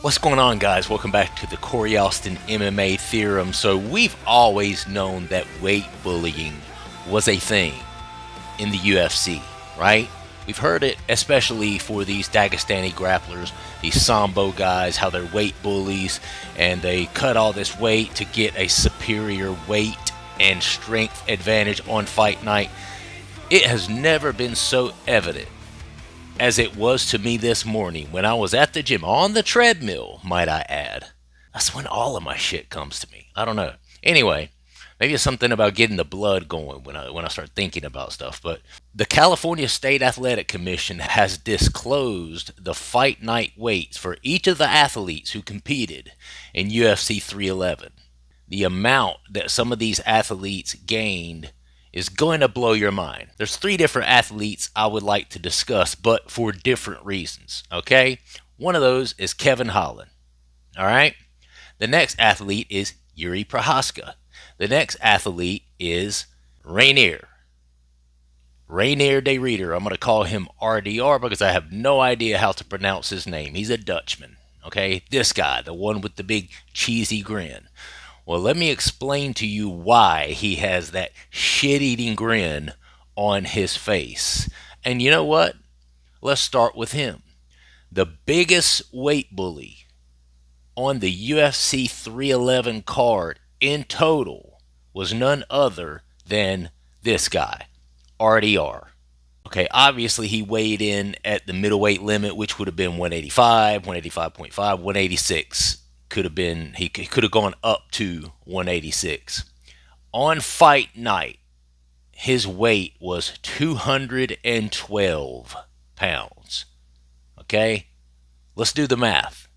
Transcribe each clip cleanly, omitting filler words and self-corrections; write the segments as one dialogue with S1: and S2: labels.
S1: What's going on, guys? Welcome back to the Corey Austin MMA Theorem. So we've always known that weight bullying was a thing in the UFC, right? We've heard it especially for these Dagestani grapplers, these Sambo guys, how they're weight bullies and they cut all this weight to get a superior weight and strength advantage on fight night. It has never been so evident as it was to me this morning when I was at the gym, on the treadmill, might I add. That's when all of my shit comes to me. I don't know. Anyway, maybe it's something about getting the blood going when I start thinking about stuff. But the California State Athletic Commission has disclosed the fight night weights for each of the athletes who competed in UFC 311. The amount that some of these athletes gained is going to blow your mind. There's three different athletes I would like to discuss, but for different reasons, okay? One of those is Kevi Holland, all right? The next athlete is Jiri Prochazka. The next athlete is Reinier. Reinier de Reeder. I'm going to call him RDR because I have no idea how to pronounce his name. He's a Dutchman, okay? This guy, the one with the big cheesy grin. Well, let me explain to you why he has that shit-eating grin on his face. And you know what? Let's start with him. The biggest weight bully on the UFC 311 card in total was none other than this guy, RDR. Okay, obviously he weighed in at the middleweight limit, which would have been 185, 185.5, 186. He could have gone up to 186. On fight night, his weight was 212 pounds. Okay? Let's do the math.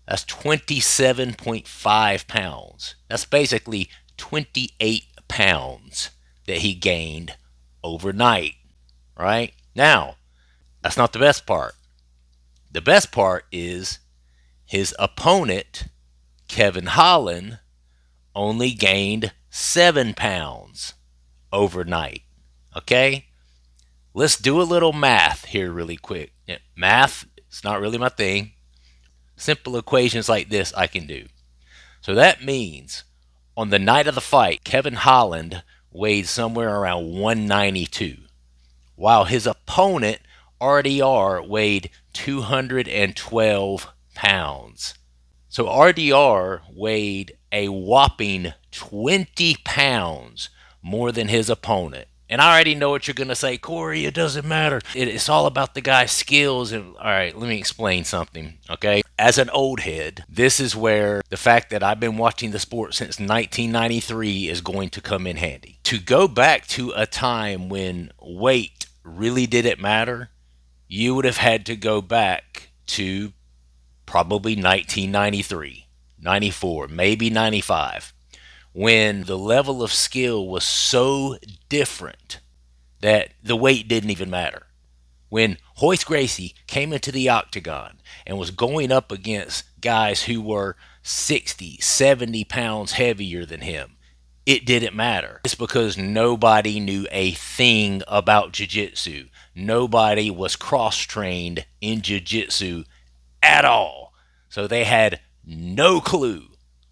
S1: That's 27.5 pounds. That's basically 28 pounds that he gained overnight. Right? Now, that's not the best part. The best part is his opponent, Kevi Holland, only gained 7 pounds overnight. Okay? Let's do a little math here really quick. Math, it's not really my thing. Simple equations like this I can do. So that means on the night of the fight, Kevi Holland weighed somewhere around 192, while his opponent, RDR, weighed 212 pounds. So RDR weighed a whopping 20 pounds more than his opponent. And I already know what you're going to say, Corey, it doesn't matter. It's all about the guy's skills. And all right, let me explain something, okay? As an old head, this is where the fact that I've been watching the sport since 1993 is going to come in handy. To go back to a time when weight really didn't matter, you would have had to go back to probably 1993, 94, maybe 95, when the level of skill was so different that the weight didn't even matter. When Royce Gracie came into the octagon and was going up against guys who were 60, 70 pounds heavier than him, it didn't matter. It's because nobody knew a thing about jiu-jitsu. Nobody was cross-trained in jiu-jitsu at all. So they had no clue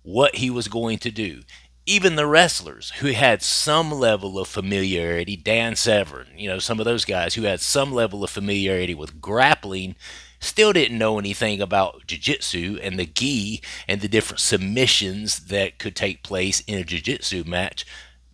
S1: what he was going to do. Even the wrestlers who had some level of familiarity, Dan Severn, some of those guys who had some level of familiarity with grappling, still didn't know anything about jiu-jitsu and the gi and the different submissions that could take place in a jiu-jitsu match.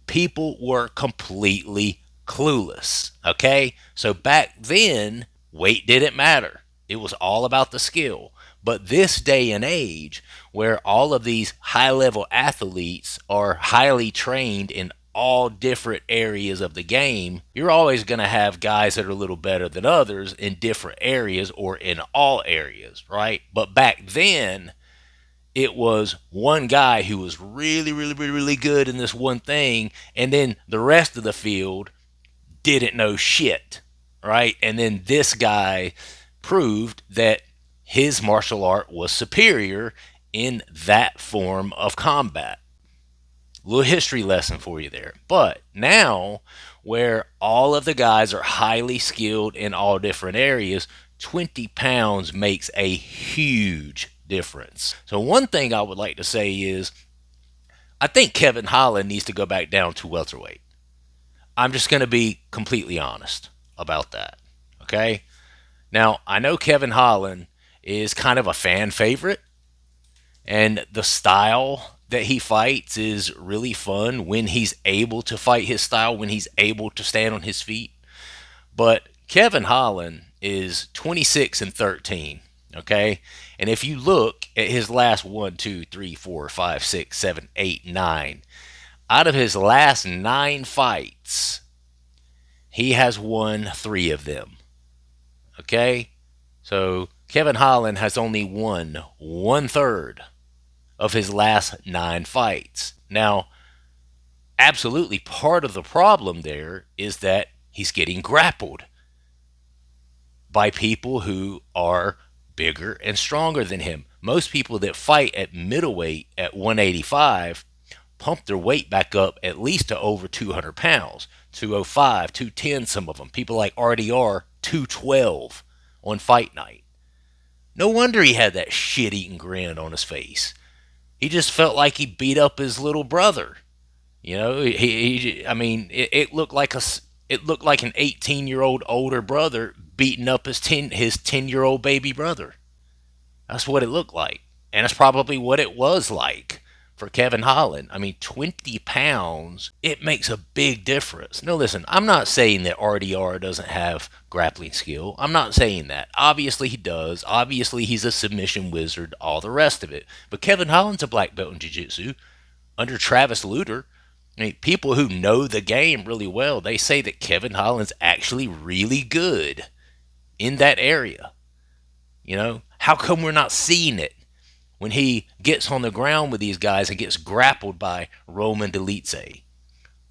S1: People were completely clueless, okay? So back then, weight didn't matter. It was all about the skill. But this day and age, where all of these high-level athletes are highly trained in all different areas of the game, you're always going to have guys that are a little better than others in different areas or in all areas, right? But back then, it was one guy who was really, really, really, really good in this one thing, and then the rest of the field didn't know shit, right? And then this guy proved that his martial art was superior in that form of combat. Little history lesson for you there. But now, where all of the guys are highly skilled in all different areas, 20 pounds makes a huge difference. So one thing I would like to say is I think Kevin Holland needs to go back down to welterweight. I'm just going to be completely honest about that. Okay? Now, I know Kevin Holland is kind of a fan favorite, and the style that he fights is really fun when he's able to fight his style, when he's able to stand on his feet. But Kevin Holland is 26-13, okay? And if you look at his last 1, 2, 3, 4, 5, 6, 7, 8, 9, out of his last 9 fights, he has won 3 of them, okay? So Kevin Holland has only won 1/3 of his last 9 fights. Now, absolutely part of the problem there is that he's getting grappled by people who are bigger and stronger than him. Most people that fight at middleweight at 185 pump their weight back up at least to over 200 pounds, 205, 210, some of them. People like RDR, 212 on fight night. No wonder he had that shit-eating grin on his face. He just felt like he beat up his little brother. You know, I mean, it looked like an 18-year-old older brother beating up his 10-year-old baby brother. That's what it looked like, and that's probably what it was like for Kevin Holland. I mean, 20 pounds, it makes a big difference. No, listen, I'm not saying that RDR doesn't have grappling skill. I'm not saying that. Obviously he does. Obviously he's a submission wizard, all the rest of it. But Kevin Holland's a black belt in jiu-jitsu under Travis Lutter. I mean, people who know the game really well, they say that Kevin Holland's actually really good in that area. You know, how come we're not seeing it when he gets on the ground with these guys and gets grappled by Roman Dolidze,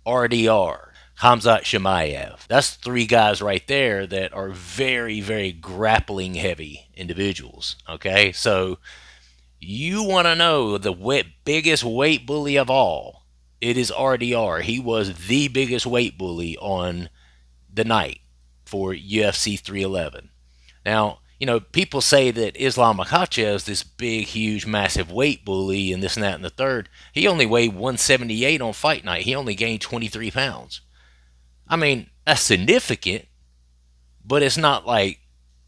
S1: RDR, Khamzat Chimaev? That's 3 guys right there that are very, very grappling heavy individuals. Okay, so you want to know the biggest weight bully of all? It is RDR. He was the biggest weight bully on the night for UFC 311. Now, you know, people say that Islam Makhachev is this big, huge, massive weight bully and this and that and the third. He only weighed 178 on fight night. He only gained 23 pounds. I mean, that's significant, but it's not like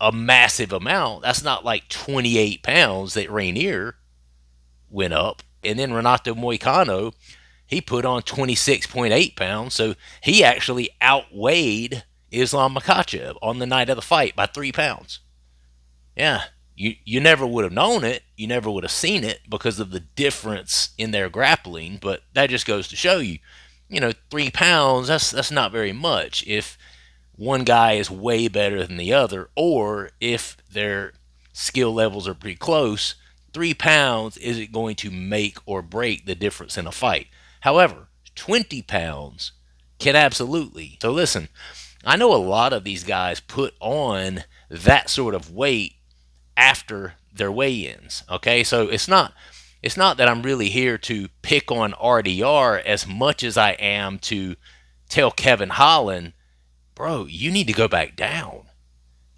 S1: a massive amount. That's not like 28 pounds that Reineer went up. And then Renato Moicano, he put on 26.8 pounds, so he actually outweighed Islam Makhachev on the night of the fight by 3 pounds. Yeah, you never would have known it. You never would have seen it because of the difference in their grappling, but that just goes to show you, 3 pounds, that's not very much if one guy is way better than the other, or if their skill levels are pretty close. 3 pounds isn't going to make or break the difference in a fight. However, 20 pounds can absolutely. So listen, I know a lot of these guys put on that sort of weight after their weigh-ins. Okay, so it's not that I'm really here to pick on RDR as much as I am to tell Kevin Holland, bro, you need to go back down.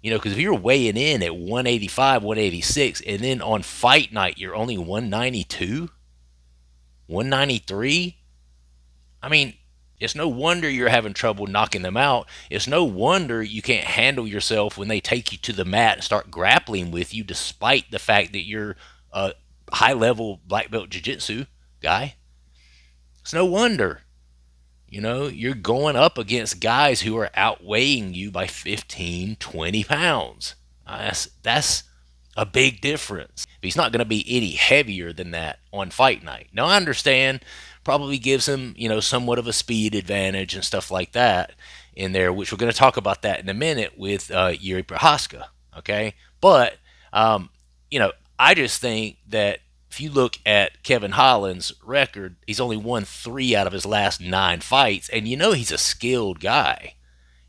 S1: Because if you're weighing in at 185, 186, and then on fight night you're only 192, 193, I mean, it's no wonder you're having trouble knocking them out. It's no wonder you can't handle yourself when they take you to the mat and start grappling with you, despite the fact that you're a high-level black belt jiu-jitsu guy. It's no wonder. You're going up against guys who are outweighing you by 15, 20 pounds. That's a big difference. He's not going to be any heavier than that on fight night. Now, I understand, probably gives him, somewhat of a speed advantage and stuff like that in there, which we're going to talk about that in a minute with Jiri Prochazka, okay? But, I just think that if you look at Kevin Holland's record, he's only won 3 out of his last 9 fights, and he's a skilled guy,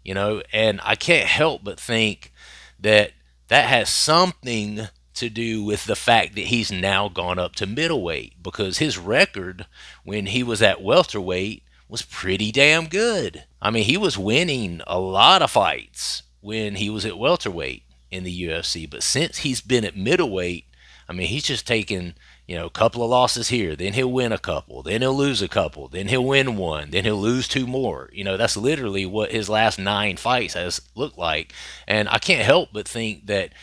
S1: and I can't help but think that has something to do with the fact that he's now gone up to middleweight, because his record when he was at welterweight was pretty damn good. I mean, he was winning a lot of fights when he was at welterweight in the UFC, but since he's been at middleweight, I mean, he's just taking, a couple of losses here, then he'll win a couple, then he'll lose a couple, then he'll win one, then he'll lose two more. That's literally what his last 9 fights has looked like. And I can't help but think that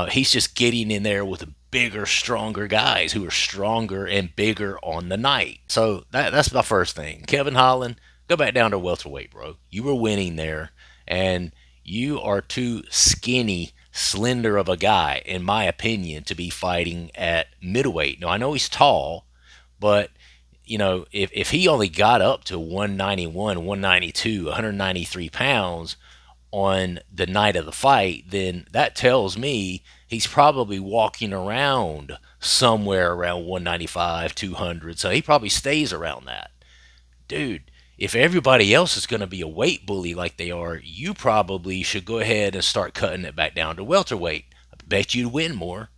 S1: he's just getting in there with bigger, stronger guys who are stronger and bigger on the night. So that's my first thing. Kevin Holland, go back down to welterweight, bro. You were winning there, and you are too skinny, slender of a guy, in my opinion, to be fighting at middleweight. Now, I know he's tall, but if he only got up to 191, 192, 193 pounds on the night of the fight, then that tells me he's probably walking around somewhere around 195, 200. So he probably stays around that. Dude, if everybody else is going to be a weight bully like they are, you probably should go ahead and start cutting it back down to welterweight. I bet you'd win more.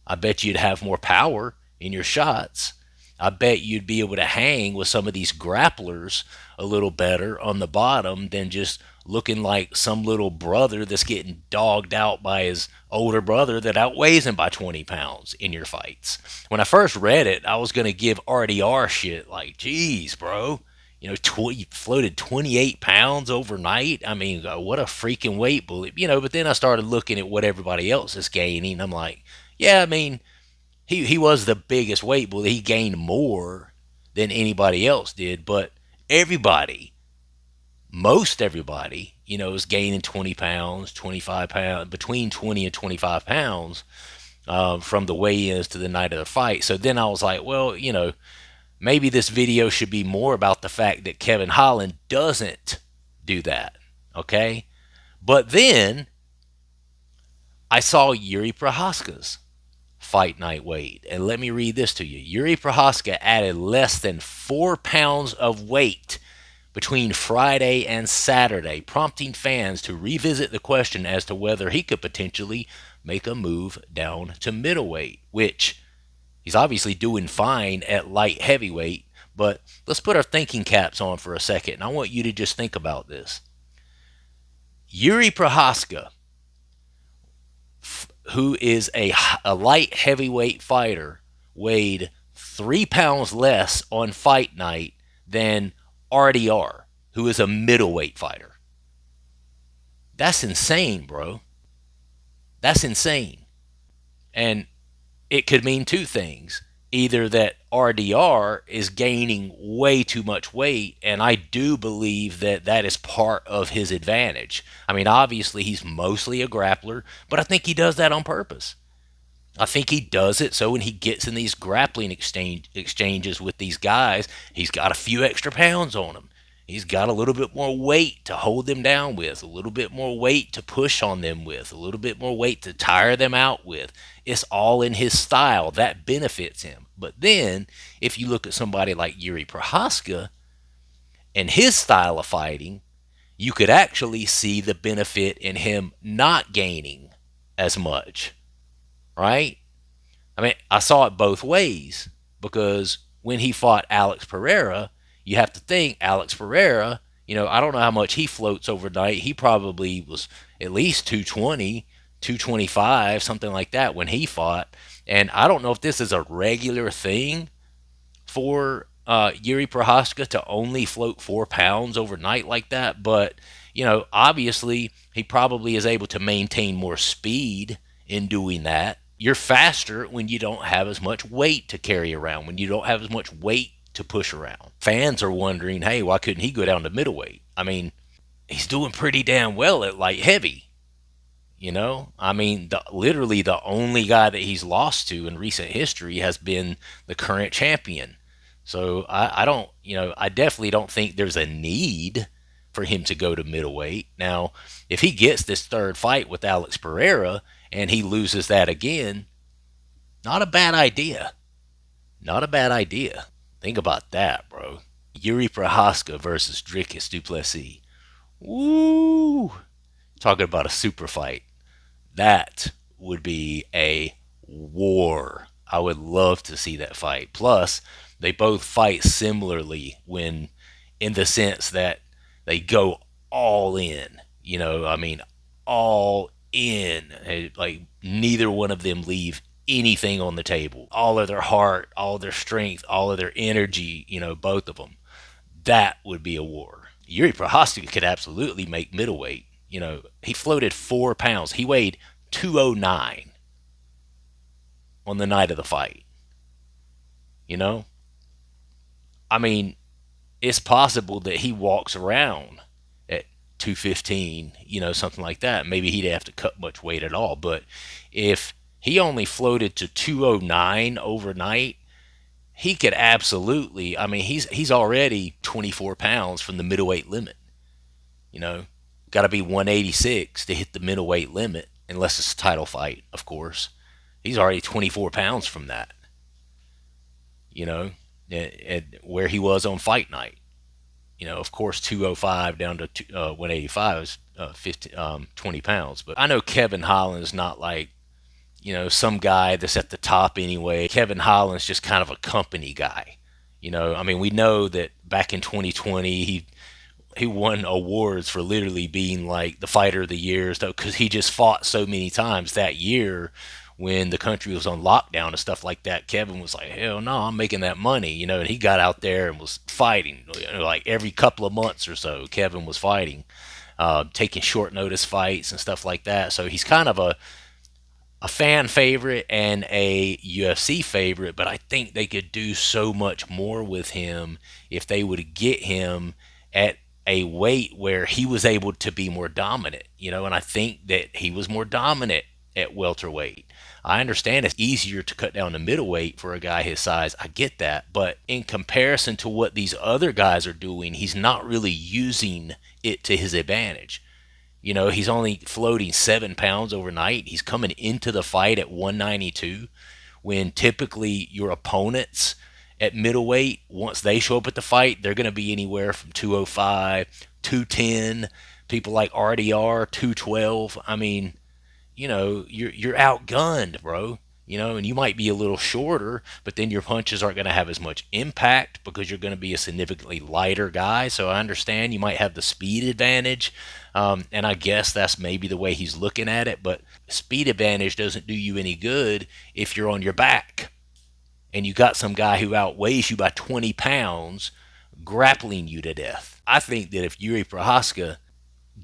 S1: I bet you'd have more power in your shots. I bet you'd be able to hang with some of these grapplers a little better on the bottom than just looking like some little brother that's getting dogged out by his older brother that outweighs him by 20 pounds in your fights. When I first read it, I was going to give RDR shit like, geez, bro. You floated 28 pounds overnight. I mean, what a freaking weight bully. But then I started looking at what everybody else is gaining. I'm like, yeah, I mean, he was the biggest weight bully. He gained more than anybody else did. But everybody, most everybody, is gaining 20 pounds, 25 pounds, between 20 and 25 pounds from the weigh-ins to the night of the fight. So then I was like, well, maybe this video should be more about the fact that Kevin Holland doesn't do that, okay? But then I saw Jiri Prochazka's fight night weight, and let me read this to you. Jiri Prochazka added less than 4 pounds of weight between Friday and Saturday, prompting fans to revisit the question as to whether he could potentially make a move down to middleweight, which he's obviously doing fine at light heavyweight. But let's put our thinking caps on for a second, and I want you to just think about this. Jiri Prochazka, who is a light heavyweight fighter, weighed 3 pounds less on fight night than RDR, who is a middleweight fighter. That's insane, bro. That's insane. And it could mean two things. Either that RDR is gaining way too much weight, and I do believe that that is part of his advantage. I mean, obviously, he's mostly a grappler, but I think he does that on purpose. I think he does it so when he gets in these grappling exchanges with these guys, he's got a few extra pounds on him. He's got a little bit more weight to hold them down with, a little bit more weight to push on them with, a little bit more weight to tire them out with. It's all in his style. That benefits him. But then, if you look at somebody like Jiri Prochazka and his style of fighting, you could actually see the benefit in him not gaining as much, right? I mean, I saw it both ways because when he fought Alex Pereira, you have to think Alex Pereira, I don't know how much he floats overnight. He probably was at least 220, 225, something like that when he fought. And I don't know if this is a regular thing for Jiri Prochazka to only float 4 pounds overnight like that. But, obviously he probably is able to maintain more speed in doing that. You're faster when you don't have as much weight to carry around, when you don't have as much weight to push around. Fans are wondering, hey, why couldn't he go down to middleweight? I mean, he's doing pretty damn well at light heavy. I mean, literally the only guy that he's lost to in recent history has been the current champion. So I don't, I definitely don't think there's a need for him to go to middleweight. Now, if he gets this third fight with Alex Pereira and he loses that again, not a bad idea. Not a bad idea. Think about that, bro. Jiri Prochazka versus Dricus du Plessis. Woo! Talking about a super fight. That would be a war. I would love to see that fight. Plus, they both fight similarly when, in the sense that they go all in. I mean, all in. Like, neither one of them leave anything on the table, all of their heart, all of their strength, all of their energy, both of them, that would be a war. Jiri Prochazka could absolutely make middleweight. He floated 4 pounds. He weighed 209 on the night of the fight. I mean, it's possible that he walks around at 215, something like that. Maybe he'd have to cut much weight at all. But if he only floated to 209 overnight, he could absolutely, he's already 24 pounds from the middleweight limit. Got to be 186 to hit the middleweight limit, unless it's a title fight, of course. He's already 24 pounds from that. At where he was on fight night. Of course, 205 down to 185 is 20 pounds. But I know Kevi Holland is not like, some guy that's at the top anyway. Kevi Holland's just kind of a company guy. We know that back in 2020, he won awards for literally being like the fighter of the year, because he just fought so many times that year when the country was on lockdown and stuff like that. Kevin was like, hell no, I'm making that money, and he got out there and was fighting, like every couple of months or so. Kevin was fighting, taking short notice fights and stuff like that. So he's kind of a fan favorite and a UFC favorite, but I think they could do so much more with him if they would get him at a weight where he was able to be more dominant, and I think that he was more dominant at welterweight. I understand it's easier to cut down to middleweight for a guy his size. I get that. But in comparison to what these other guys are doing, he's not really using it to his advantage. He's only floating 7 pounds overnight. He's coming into the fight at 192, when typically your opponents at middleweight, once they show up at the fight, they're going to be anywhere from 205, 210, people like RDR, 212. You're outgunned, bro. And you might be a little shorter, but then your punches aren't going to have as much impact because you're going to be a significantly lighter guy. So I understand you might have the speed advantage, and I guess that's maybe the way he's looking at it. But speed advantage doesn't do you any good if you're on your back and you got some guy who outweighs you by 20 pounds grappling you to death. I think that if Jiri Prochazka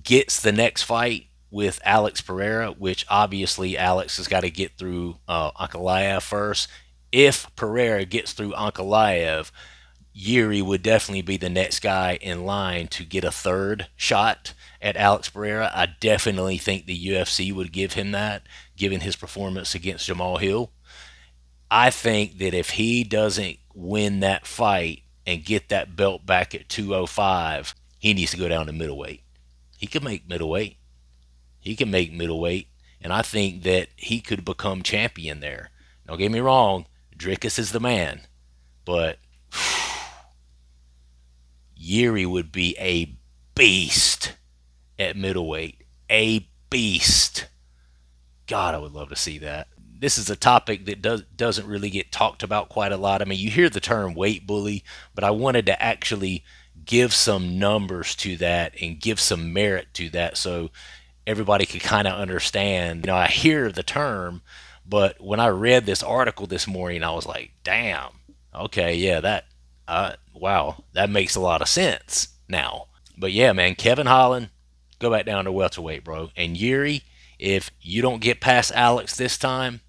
S1: gets the next fight with Alex Pereira, which obviously Alex has got to get through Ankalaev first. If Pereira gets through Ankalaev, Jiri would definitely be the next guy in line to get a third shot at Alex Pereira. I definitely think the UFC would give him that, given his performance against Jamal Hill. I think that if he doesn't win that fight and get that belt back at 205, he needs to go down to middleweight. He could make middleweight. And I think that he could become champion there. Don't get me wrong, Dricus is the man, but Jiri would be a beast at middleweight. A beast. God, I would love to see that. This is a topic that doesn't really get talked about quite a lot. You hear the term weight bully, but I wanted to actually give some numbers to that and give some merit to that, so everybody could kind of understand. I hear the term, but when I read this article this morning, I was like, damn, okay, yeah, wow, that makes a lot of sense now. But yeah, man, Kevi Holland, go back down to welterweight, bro. And Jiri, if you don't get past Alex this time,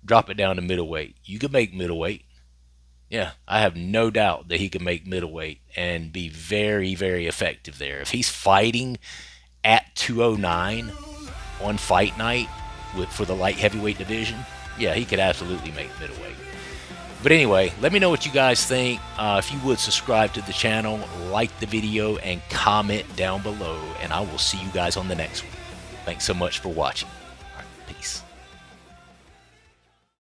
S1: drop it down to middleweight. You can make middleweight. Yeah, I have no doubt that he can make middleweight and be very, very effective there. If he's fighting at 209 on fight night for the light heavyweight division, yeah, he could absolutely make middleweight. But anyway, let me know what you guys think. If you would subscribe to the channel, like the video, and comment down below, and I will see you guys on the next one. Thanks so much for watching. All right, peace.